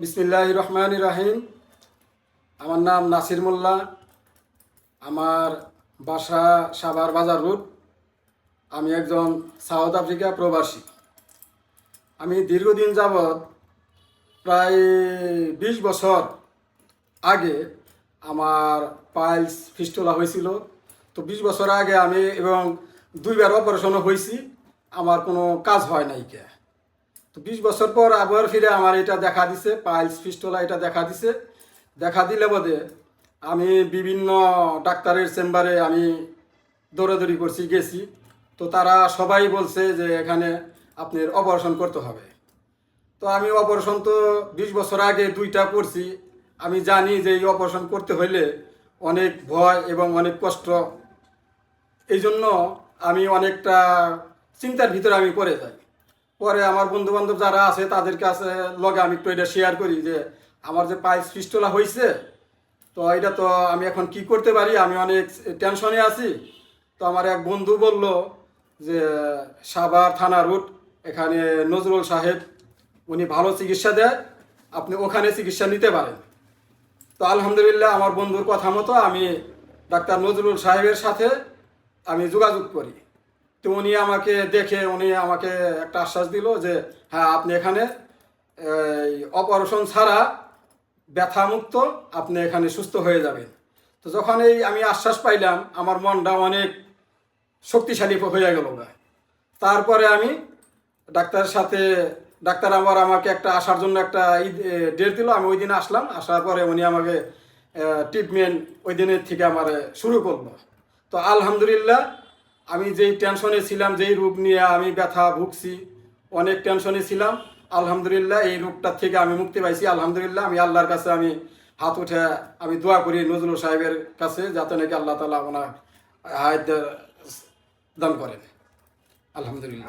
বিসমিল্লাহির রহমানির রহিম। আমার নাম নাসির মোল্লা। আমার বাসা সাভার বাজার রোড। আমি একজন সাউথ আফ্রিকা প্রবাসী। আমি দীর্ঘদিন যাবৎ প্রায় 20 বছর আগে আমার পাইলস ফিস্টুলা হয়েছিল। তো 20 বছর আগে আমি এবং 2বার অপারেশনও হয়েছি, আমার কোনো কাজ হয় নাই কে। তো 20 বছর পর আবার ফিরে আমার এটা দেখা দিছে, পাইলস ফিস্টুলা এটা দেখা দিছে। দেখা দিলে বোধে আমি বিভিন্ন ডাক্তারের চেম্বারে আমি দৌড়াদৌড়ি করছি, গেছি। তো তারা সবাই বলছে যে এখানে আপনার অপারেশন করতে হবে। তো আমি অপারেশন তো 20 বছর আগে 2টা করছি। আমি জানি যে এই অপারেশন করতে হইলে অনেক ভয় এবং অনেক কষ্ট। এই জন্য আমি অনেকটা চিন্তার ভিতরে আমি পড়ে যাই। পরে আমার বন্ধু বান্ধব যারা আছে তাদের কাছে লগে আমি একটু এটা শেয়ার করি যে আমার যে পাইলস ফিস্টুলা হয়েছে, তো এটা তো আমি এখন কি করতে পারি, আমি অনেক টেনশনে আছি। তো আমার এক বন্ধু বলল যে সাভার থানা রুট, এখানে নজরুল সাহেব উনি ভালো চিকিৎসা দেয়, আপনি ওখানে চিকিৎসা নিতে পারেন। তো আলহামদুলিল্লাহ আমার বন্ধুর কথা মতো আমি ডাক্তার নজরুল সাহেবের সাথে আমি যোগাযোগ করি। তো উনি আমাকে দেখে উনি আমাকে একটা আশ্বাস দিল যে হ্যাঁ, আপনি এখানে অপারেশন ছাড়া ব্যথামুক্ত, আপনি এখানে সুস্থ হয়ে যাবেন। তো যখন এই আমি আশ্বাস পাইলাম, আমার মনটা অনেক শক্তিশালী হয়ে গেল। তারপরে আমি ডাক্তারের সাথে, ডাক্তার আমাকে একটা আসার জন্য একটা ডেট দিল। আমি ওই দিন আসলাম। আসার পরে উনি আমাকে ট্রিটমেন্ট ওই দিনের থেকে আমার শুরু করলো। তো আলহামদুলিল্লাহ, আমি যেই টেনশনে ছিলাম, যেই রোগ নিয়ে আমি ব্যথা ভুগছি, অনেক টেনশনে ছিলাম, আলহামদুলিল্লাহ এই রোগটার থেকে আমি মুক্তি পাইছি। আলহামদুলিল্লাহ, আমি আল্লাহর কাছে আমি হাত উঠে আমি দোয়া করি নজরুল সাহেবের কাছে, যাতে নাকি আল্লাহ তাআলা ওনার হায়াত দান করেন। আলহামদুলিল্লাহ।